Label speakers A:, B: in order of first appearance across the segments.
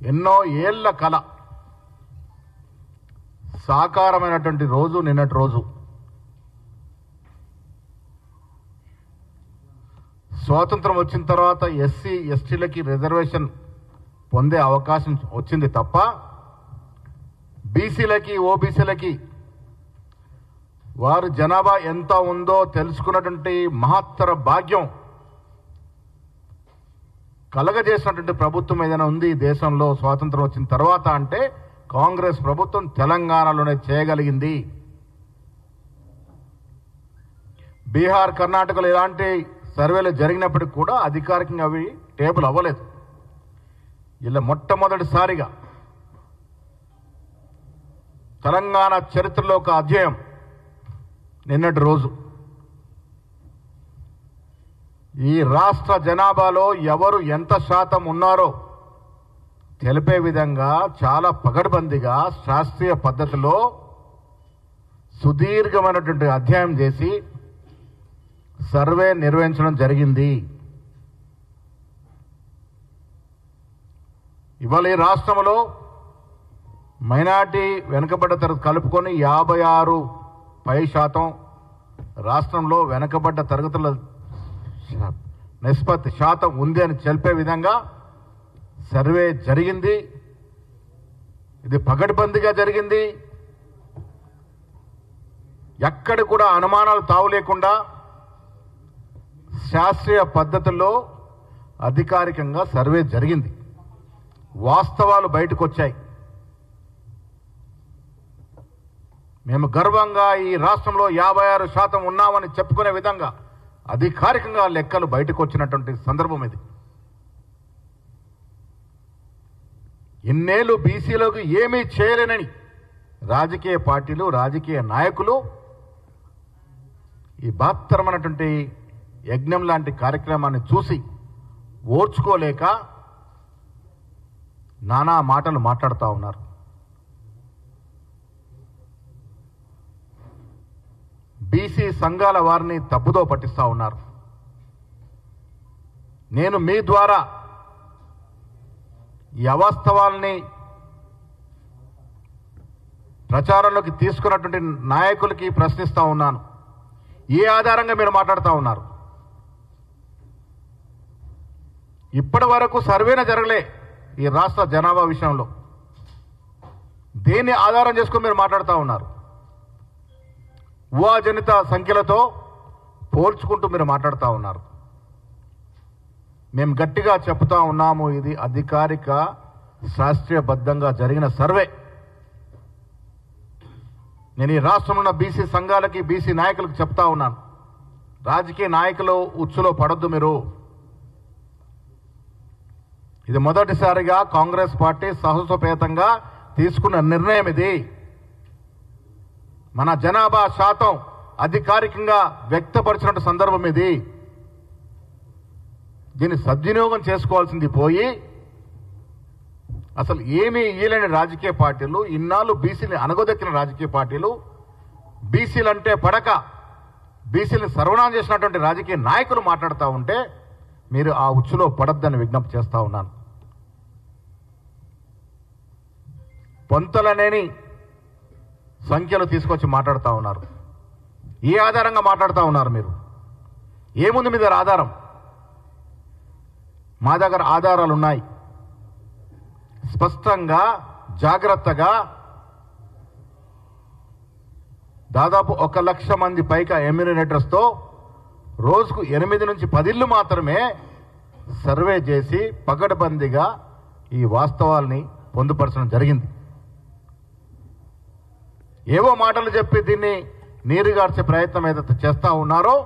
A: ఎన్నో ఏళ్ల కల సాకారమైనటువంటి రోజు నిన్నటి రోజు. స్వాతంత్రం వచ్చిన తర్వాత ఎస్సీ ఎస్టీలకి రిజర్వేషన్ పొందే అవకాశం వచ్చింది తప్ప బీసీలకి ఓబీసీలకి వారు జనాభా ఎంత ఉందో తెలుసుకున్నటువంటి మహత్తర భాగ్యం కలగజేసినటువంటి ప్రభుత్వం ఏదైనా ఉంది ఈ దేశంలో స్వాతంత్రం వచ్చిన తర్వాత అంటే కాంగ్రెస్ ప్రభుత్వం తెలంగాణలోనే చేయగలిగింది. బీహార్ కర్ణాటకలో ఇలాంటి సర్వేలు జరిగినప్పటికీ కూడా అధికారికంగా అవి టేబుల్ అవ్వలేదు. ఇలా మొట్టమొదటిసారిగా తెలంగాణ చరిత్రలో ఒక అధ్యాయం నిన్నటి రోజు. ఈ రాష్ట్ర జనాభాలో ఎవరు ఎంత శాతం ఉన్నారో తెలిపే విధంగా చాలా పకడ్బందీగా శాస్త్రీయ పద్ధతిలో సుదీర్ఘమైనటువంటి అధ్యయనం చేసి సర్వే నిర్వహించడం జరిగింది. ఇవాళ ఈ రాష్ట్రంలో మైనార్టీ వెనుకబడ్డ తరగతి కలుపుకొని 56% రాష్ట్రంలో వెనుకబడ్డ తరగతుల నిష్పత్తి శాతం ఉంది అని తెలిపే విధంగా సర్వే జరిగింది. ఇది పకడ్బందీగా జరిగింది. ఎక్కడ కూడా అనుమానాలు తావు లేకుండా శాస్త్రీయ పద్ధతుల్లో అధికారికంగా సర్వే జరిగింది. వాస్తవాలు బయటకు వచ్చాయి. మేము గర్వంగా ఈ రాష్ట్రంలో 56% ఉన్నామని చెప్పుకునే విధంగా అధికారికంగా లెక్కలు బయటకు వచ్చినటువంటి సందర్భం ఇది. ఇన్నేళ్లు బీసీలకు ఏమీ చేయలేనని రాజకీయ పార్టీలు రాజకీయ నాయకులు ఈ బహత్తరమైనటువంటి యజ్ఞం లాంటి కార్యక్రమాన్ని చూసి ఓర్చుకోలేక నానా మాటలు మాట్లాడుతూ ఉన్నారు. బీసీ సంఘాల వారిని తప్పుదో పట్టిస్తూ ఉన్నారు. నేను మీ ద్వారా ఈ అవాస్తవాల్ని ప్రచారంలోకి తీసుకున్నటువంటి నాయకులకి ప్రశ్నిస్తూ ఉన్నాను. ఏ ఆధారంగా మీరు మాట్లాడుతూ ఉన్నారు? ఇప్పటి వరకు సర్వేనే జరగలే ఈ రాష్ట్ర జనాభా విషయంలో. దేన్ని ఆధారం చేసుకుని మీరు మాట్లాడుతూ ఉన్నారు? ఊహాజనిత సంఖ్యలతో పోల్చుకుంటూ మీరు మాట్లాడుతూ ఉన్నారు. మేము గట్టిగా చెప్తా ఉన్నాము, ఇది అధికారిక శాస్త్రీయబద్ధంగా జరిగిన సర్వే. నేను ఈ రాష్ట్రంలో ఉన్న బీసీ సంఘాలకి బీసీ నాయకులకు చెప్తా ఉన్నాను, రాజకీయ నాయకులు ఉచ్చులో పడొద్దు మీరు. ఇది మొదటిసారిగా కాంగ్రెస్ పార్టీ సాహసోపేతంగా తీసుకున్న నిర్ణయం. ఇది మన జనాభా శాతం అధికారికంగా వ్యక్తపరిచినట్టు సందర్భం. ఇది దీన్ని సద్వినియోగం చేసుకోవాల్సింది పోయి అసలు ఏమీ ఇయ్యలేని రాజకీయ పార్టీలు, ఇన్నాళ్ళు బీసీని అనగదొక్కిన రాజకీయ పార్టీలు, బీసీలంటే పడక బీసీలను సర్వనాశనం చేసినటువంటి రాజకీయ నాయకులు మాట్లాడుతూ ఉంటే మీరు ఆ ఉచ్చులో పడద్దని విజ్ఞప్తి చేస్తూ ఉన్నాను. పొంతలనేని సంఖ్యలు తీసుకొచ్చి మాట్లాడుతూ ఉన్నారు. ఏ ఆధారంగా మాట్లాడుతూ ఉన్నారు మీరు? ఏముంది మీ దగ్గర ఆధారం? మా దగ్గర ఆధారాలు ఉన్నాయి. స్పష్టంగా జాగ్రత్తగా దాదాపు 1 లక్ష మంది పైగా ఎమ్యూనినేటర్స్తో రోజుకు 8 నుంచి 10 ఇళ్ళు మాత్రమే సర్వే చేసి పకడ్బందీగా ఈ వాస్తవాల్ని పొందుపరచడం జరిగింది. ఏవో మాటలు చెప్పి దీన్ని నీరుగార్చే ప్రయత్నం ఏదైతే చేస్తూ ఉన్నారో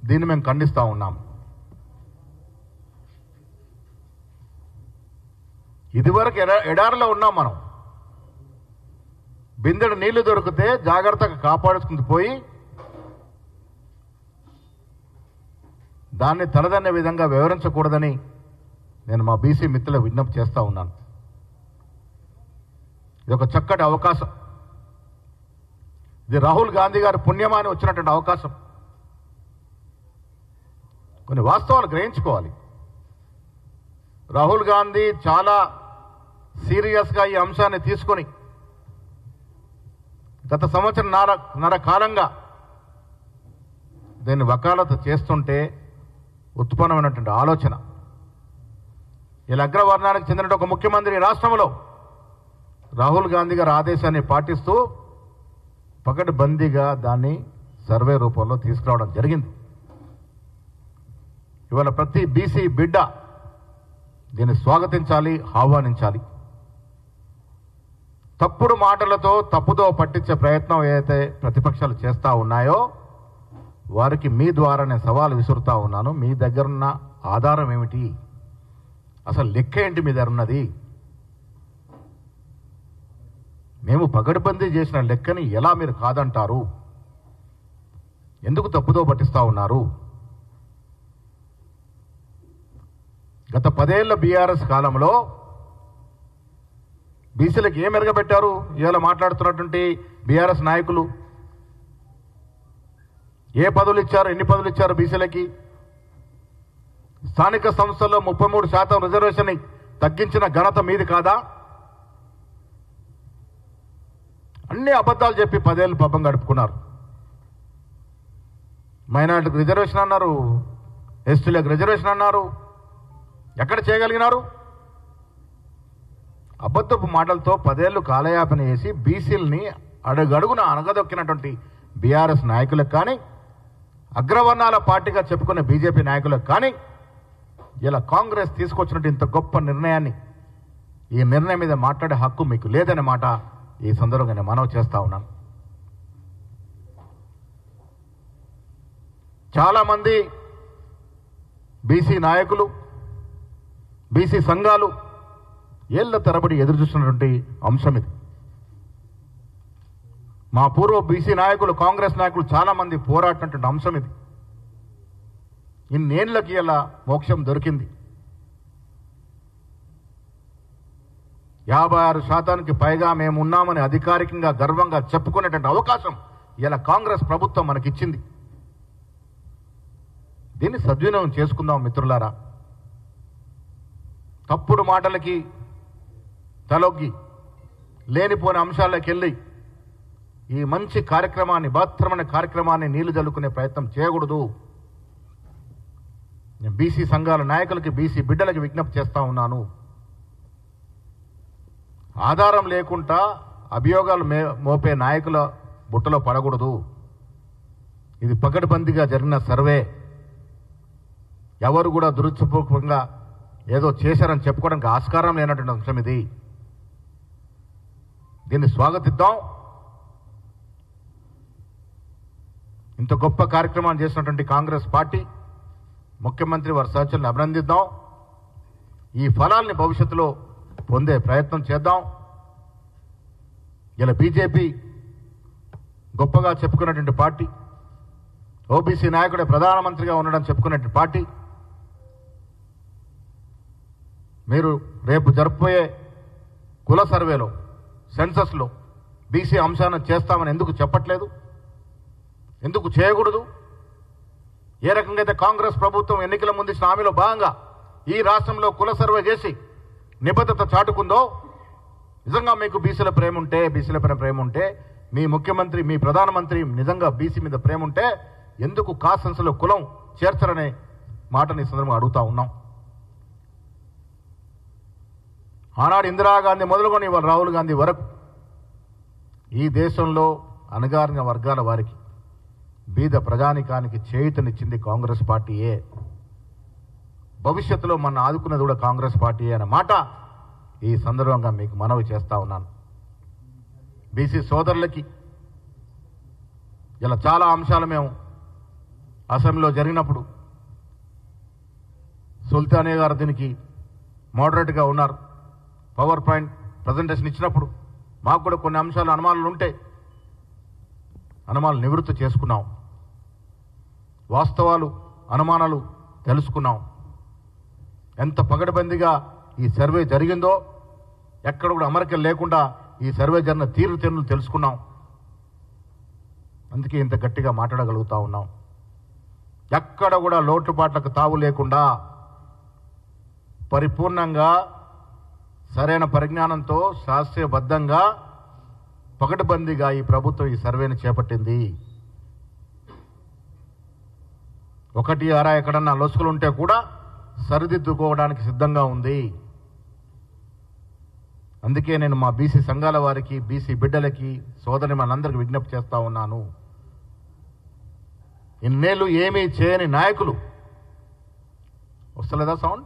A: దీన్ని మేము ఖండిస్తూ ఉన్నాం. ఇదివరకు ఎడారిలో ఉన్నాం మనం. బిందెడు నీళ్లు దొరికితే జాగ్రత్తగా కాపాడుకుంటూ పోయి దాన్ని తలదన్నే విధంగా వివరించకూడదని నేను మా బీసీ మిత్రులకు విజ్ఞప్తి చేస్తూ ఉన్నాను. ఇది ఒక చక్కటి అవకాశం. ఇది రాహుల్ గాంధీ గారి పుణ్యమాని వచ్చినటువంటి అవకాశం. కొన్ని వాస్తవాలు గ్రహించుకోవాలి. రాహుల్ గాంధీ చాలా సీరియస్గా ఈ అంశాన్ని తీసుకొని గత సంవత్సరం కాలంగా దీన్ని వకాలత చేస్తుంటే ఉత్పన్నమైనటువంటి ఆలోచన ఇలా అగ్రవర్ణానికి చెందిన ఒక ముఖ్యమంత్రి రాష్ట్రంలో రాహుల్ గాంధీ గారి ఆదేశాన్ని పాటిస్తూ పకడ్బందీగా దాన్ని సర్వే రూపంలో తీసుకురావడం జరిగింది. ఇవాళ ప్రతి బీసీ బిడ్డ దీన్ని స్వాగతించాలి, ఆహ్వానించాలి. తప్పుడు మాటలతో తప్పుదో పట్టించే ప్రయత్నం ఏదైతే ప్రతిపక్షాలు చేస్తూ ఉన్నాయో వారికి మీ ద్వారా నేను సవాలు విసురుతా ఉన్నాను. మీ దగ్గరున్న ఆధారం ఏమిటి? అసలు లెక్క ఏంటి మీ దగ్గర ఉన్నది? మేము పగడ్బందీ చేసిన లెక్కని ఎలా మీరు కాదంటారు? ఎందుకు తప్పుదో పట్టిస్తా ఉన్నారు? గత 10 ఏళ్ల బీఆర్ఎస్ కాలంలో బీసీలకు ఏం మెరగబెట్టారు? ఇవాళ మాట్లాడుతున్నటువంటి బీఆర్ఎస్ నాయకులు ఏ పదవులు ఇచ్చారు, ఎన్ని పదవులు ఇచ్చారు బీసీలకి? స్థానిక సంస్థల్లో 33% రిజర్వేషన్ తగ్గించిన ఘనత మీది కాదా? అన్ని అబద్ధాలు చెప్పి 10 ఏళ్ళు పాపం గడుపుకున్నారు. మైనార్టీకి రిజర్వేషన్ అన్నారు, ఎస్టీలకు రిజర్వేషన్ అన్నారు. ఎక్కడ చేయగలిగినారు? అబద్ధపు మాటలతో 10 ఏళ్ళు కాలయాపన చేసి బీసీలని అడుగడుగున అనగదొక్కినటువంటి బీఆర్ఎస్ నాయకులకు కానీ, అగ్రవర్ణాల పార్టీగా చెప్పుకునే బీజేపీ నాయకులకు కానీ ఇలా కాంగ్రెస్ తీసుకొచ్చినట్టు ఇంత గొప్ప నిర్ణయాన్ని, ఈ నిర్ణయం మీద మాట్లాడే హక్కు మీకు లేదనే మాట ఈ సందర్భంగా నేను మనవి చేస్తా ఉన్నాను. చాలామంది బీసీ నాయకులు, బీసీ సంఘాలు ఏళ్ల తరబడి ఎదురు చూస్తున్నటువంటి అంశం ఇది. మా పూర్వ బీసీ నాయకులు, కాంగ్రెస్ నాయకులు చాలామంది పోరాడినటువంటి అంశం ఇది. ఇన్నేళ్లకి ఇలా మోక్షం దొరికింది. 56% పైగా మేము ఉన్నామని అధికారికంగా గర్వంగా చెప్పుకునేటువంటి అవకాశం ఇలా కాంగ్రెస్ ప్రభుత్వం మనకిచ్చింది. దీన్ని సద్వినియోగం చేసుకుందాం మిత్రులారా. తప్పుడు మాటలకి తలొగ్గి లేనిపోని అంశాలకు వెళ్ళి ఈ మంచి కార్యక్రమాన్ని, బహత్తరమైన కార్యక్రమాన్ని నీళ్లు జల్లుకునే ప్రయత్నం చేయకూడదు. నేను బీసీ సంఘాల నాయకులకి, బీసీ బిడ్డలకి విజ్ఞప్తి చేస్తా ఉన్నాను. ఆధారం లేకుండా అభియోగాలు మోపే నాయకుల బుట్టలో పడకూడదు. ఇది పకడ్బందీగా జరిగిన సర్వే. ఎవరు కూడా దురుద్దేశపూర్వకంగా ఏదో చేశారని చెప్పుకోవడానికి ఆస్కారం లేనటువంటి అంశం ఇది. దీన్ని స్వాగతిద్దాం. ఇంత గొప్ప కార్యక్రమాన్ని చేసినటువంటి కాంగ్రెస్ పార్టీ, ముఖ్యమంత్రి వారి సహచరులను అభినందిద్దాం. ఈ ఫలాల్ని భవిష్యత్తులో పొందే ప్రయత్నం చేద్దాం. ఇలా బీజేపీ గొప్పగా చెప్పుకున్నటువంటి పార్టీ, ఓబీసీ నాయకుడే ప్రధానమంత్రిగా ఉండడం చెప్పుకున్నటువంటి పార్టీ, మీరు రేపు జరపబోయే కుల సర్వేలో, సెన్సస్లో బీసీ అంశాన్ని చేస్తామని ఎందుకు చెప్పట్లేదు? ఎందుకు చేయకూడదు? ఏ రకంగా అయితే కాంగ్రెస్ ప్రభుత్వం ఎన్నికల ముందు ఇచ్చిన హామీలో భాగంగా ఈ రాష్ట్రంలో కుల సర్వే చేసి నిబద్ధత చాటుకుందో, నిజంగా మీకు బీసీల ప్రేమ ఉంటే, బీసీల ప్రేమ ఉంటే, మీ ముఖ్యమంత్రి, మీ ప్రధానమంత్రి నిజంగా బీసీ మీద ప్రేమ ఉంటే ఎందుకు కాన్స్టిట్యూన్సీలో కులం చేర్చరనే మాటని సందర్భంగా అడుగుతా ఉన్నాం. ఆనాడు ఇందిరాగాంధీ మొదలుకొని ఇవాళ రాహుల్ గాంధీ వరకు ఈ దేశంలో అణగారిన వర్గాల వారికి, బీద ప్రజానికానికి చేయూతనిచ్చింది కాంగ్రెస్ పార్టీయే. భవిష్యత్తులో మన ఆదుకున్నది కూడా కాంగ్రెస్ పార్టీయే అనే మాట ఈ సందర్భంగా మీకు మనవి చేస్తా ఉన్నాను. బీసీ సోదరులకి ఇలా చాలా అంశాలు మేము అసెంబ్లీలో జరిగినప్పుడు సుల్తానియా గారు దీనికి మోడరేట్గా ఉన్నారు. పవర్ పాయింట్ ప్రజెంటేషన్ ఇచ్చినప్పుడు మాకు కూడా కొన్ని అంశాలు అనుమానాలు ఉంటే అనుమానాలు నివృత్తి చేసుకున్నాం. వాస్తవాలు, అనుమానాలు తెలుసుకున్నాం. ఎంత పగడబందిగా ఈ సర్వే జరిగిందో, ఎక్కడ కూడా అమరికలు లేకుండా ఈ సర్వే జరిగిన తీరుతెన్నులు తెలుసుకున్నాం. అందుకే ఇంత గట్టిగా మాట్లాడగలుగుతా ఉన్నాం. ఎక్కడ కూడా లోటుపాట్లకు తావు లేకుండా పరిపూర్ణంగా సరైన పరిజ్ఞానంతో శాస్త్రీయబద్ధంగా పకడ్బందీగా ఈ ప్రభుత్వం ఈ సర్వేని చేపట్టింది. 1-6 ఎక్కడన్నా లొసుకులుంటే కూడా సరిదిద్దుకోవడానికి సిద్ధంగా ఉంది. అందుకే నేను మా బీసీ సంఘాల వారికి, బీసీ బిడ్డలకి, సోదరి మనందరికీ విజ్ఞప్తి చేస్తా ఉన్నాను. ఇన్నేళ్ళు ఏమీ చేయని నాయకులు, వస్తలేదా సౌండ్?